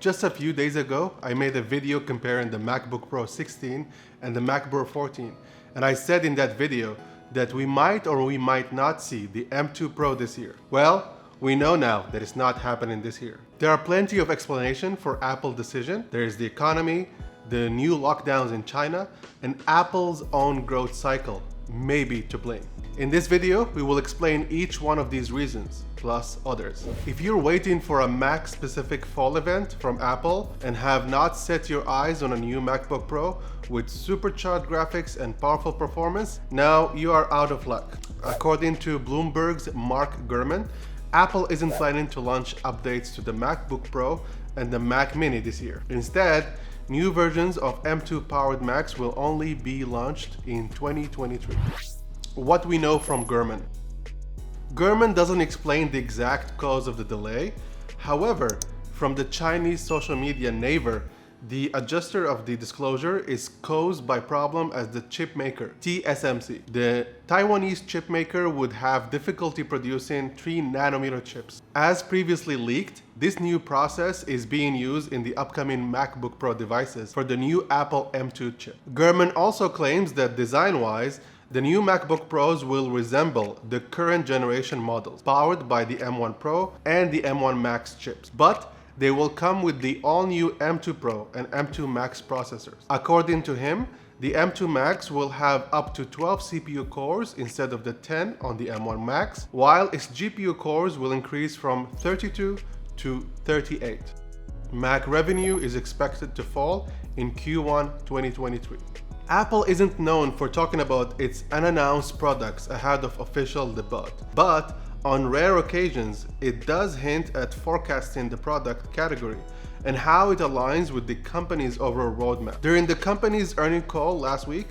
Just a few days ago, I made a video comparing the MacBook Pro 16 and the MacBook 14, and I said in that video that we might or we might not see the M2 Pro this year. Well, we know now that it's not happening this year. There are plenty of explanations for Apple's decision. There is the economy, the new lockdowns in China, and Apple's own growth cycle may be to blame. In this video, we will explain each one of these reasons, plus others. If you're waiting for a Mac-specific fall event from Apple and have not set your eyes on a new MacBook Pro with supercharged graphics and powerful performance, now you are out of luck. According to Bloomberg's Mark Gurman, Apple isn't planning to launch updates to the MacBook Pro and the Mac Mini this year. Instead, new versions of M2 powered Macs will only be launched in 2023. What we know from Gurman. Gurman doesn't explain the exact cause of the delay. However, from the Chinese social media Naver, the adjuster of the disclosure is caused by problem as the chip maker, TSMC. The Taiwanese chip maker would have difficulty producing 3nm chips. As previously leaked, this new process is being used in the upcoming MacBook Pro devices for the new Apple M2 chip. Gurman also claims that design-wise, the new MacBook Pros will resemble the current generation models, powered by the M1 Pro and the M1 Max chips, but they will come with the all-new M2 Pro and M2 Max processors. According to him, the M2 Max will have up to 12 CPU cores instead of the 10 on the M1 Max, while its GPU cores will increase from 32 to 38. Mac revenue is expected to fall in Q1 2023. Apple isn't known for talking about its unannounced products ahead of official debut, but on rare occasions, it does hint at forecasting the product category and how it aligns with the company's overall roadmap. During the company's earnings call last week,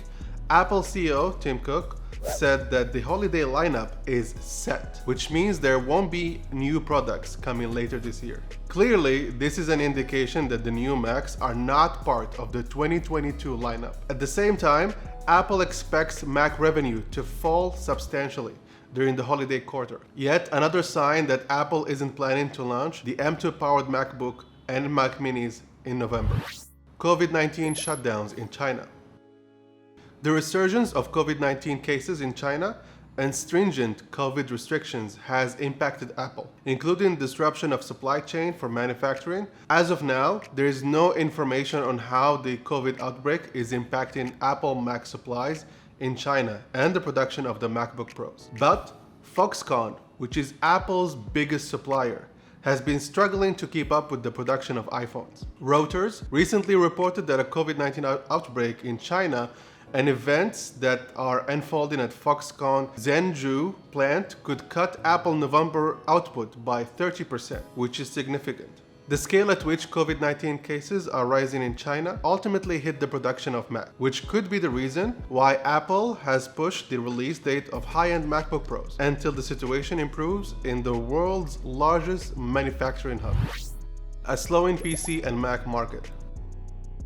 Apple CEO Tim Cook said that the holiday lineup is set, which means there won't be new products coming later this year. Clearly, this is an indication that the new Macs are not part of the 2022 lineup. At the same time, Apple expects Mac revenue to fall substantially during the holiday quarter. Yet another sign that Apple isn't planning to launch the M2 powered MacBook and Mac Minis in November. COVID-19 shutdowns in China. The resurgence of COVID-19 cases in China and stringent COVID restrictions has impacted Apple, including disruption of supply chain for manufacturing. As of now, there is no information on how the COVID outbreak is impacting Apple Mac supplies in China and the production of the MacBook Pros. But Foxconn, which is Apple's biggest supplier, has been struggling to keep up with the production of iPhones. Reuters recently reported that a COVID-19 outbreak in China and events that are unfolding at Foxconn Zhengzhou plant could cut Apple November output by 30%, which is significant. The scale at which COVID-19 cases are rising in China ultimately hit the production of Mac, which could be the reason why Apple has pushed the release date of high-end MacBook Pros until the situation improves in the world's largest manufacturing hub. A slowing PC and Mac market.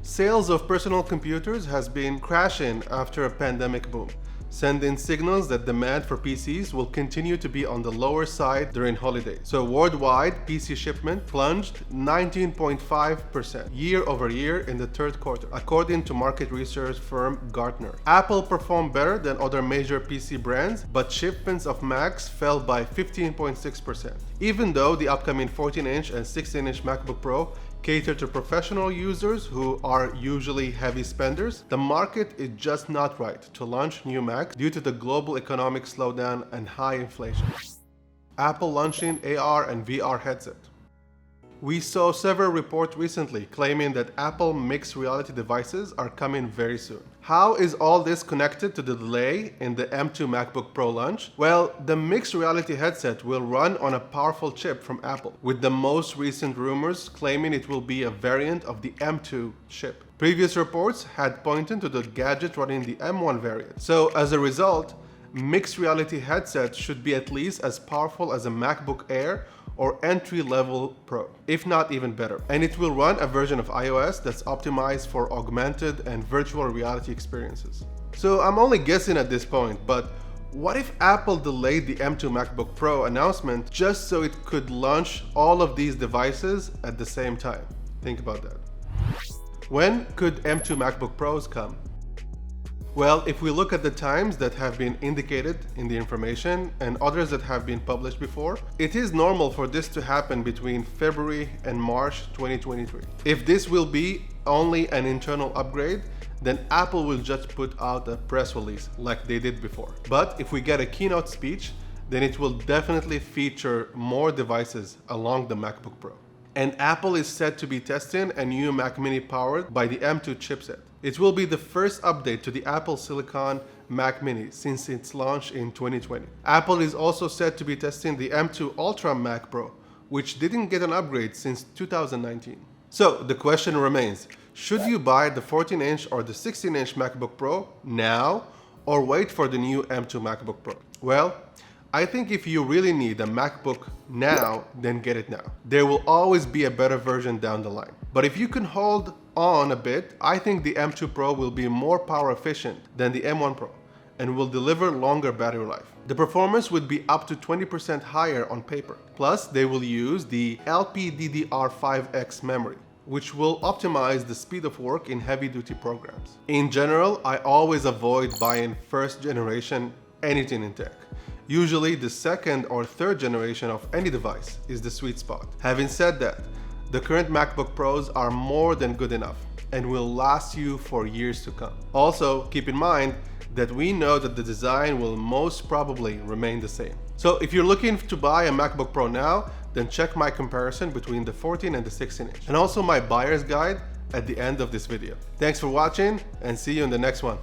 Sales of personal computers has been crashing after a pandemic boom, sending signals that demand for PCs will continue to be on the lower side during holidays. So worldwide, PC shipment plunged 19.5% year over year in the third quarter, according to market research firm Gartner. Apple performed better than other major PC brands, but shipments of Macs fell by 15.6%. Even though the upcoming 14-inch and 16-inch MacBook Pro cater to professional users who are usually heavy spenders, the market is just not right to launch new Macs due to the global economic slowdown and high inflation. Apple launching AR and VR headset. We saw several reports recently claiming that Apple mixed reality devices are coming very soon. How is all this connected to the delay in the M2 MacBook Pro launch? Well, the mixed reality headset will run on a powerful chip from Apple, with the most recent rumors claiming it will be a variant of the M2 chip. Previous reports had pointed to the gadget running the M1 variant. So as a result, mixed reality headsets should be at least as powerful as a MacBook Air or entry-level Pro, if not even better. And it will run a version of iOS that's optimized for augmented and virtual reality experiences. So I'm only guessing at this point, but what if Apple delayed the M2 MacBook Pro announcement just so it could launch all of these devices at the same time? Think about that. When could M2 MacBook Pros come? Well, if we look at the times that have been indicated in the information and others that have been published before, it is normal for this to happen between February and March 2023. If this will be only an internal upgrade, then Apple will just put out a press release like they did before. But if we get a keynote speech, then it will definitely feature more devices along the MacBook Pro. And Apple is set to be testing a new Mac Mini powered by the M2 chipset. It will be the first update to the Apple Silicon Mac Mini since its launch in 2020. Apple is also set to be testing the M2 Ultra Mac Pro, which didn't get an upgrade since 2019. So the question remains, should you buy the 14-inch or the 16-inch MacBook Pro now or wait for the new M2 MacBook Pro? Well, I think if you really need a MacBook now, then get it now. There will always be a better version down the line. But if you can hold on a bit, I think the M2 Pro will be more power efficient than the M1 Pro and will deliver longer battery life. The performance would be up to 20% higher on paper. Plus, they will use the LPDDR5X memory, which will optimize the speed of work in heavy-duty programs. In general, I always avoid buying first generation anything in tech. Usually the second or third generation of any device is the sweet spot. Having said that, the current MacBook Pros are more than good enough and will last you for years to come. Also, keep in mind that we know that the design will most probably remain the same. So if you're looking to buy a MacBook Pro now, then check my comparison between the 14 and the 16-inch, and also my buyer's guide at the end of this video. Thanks for watching and see you in the next one.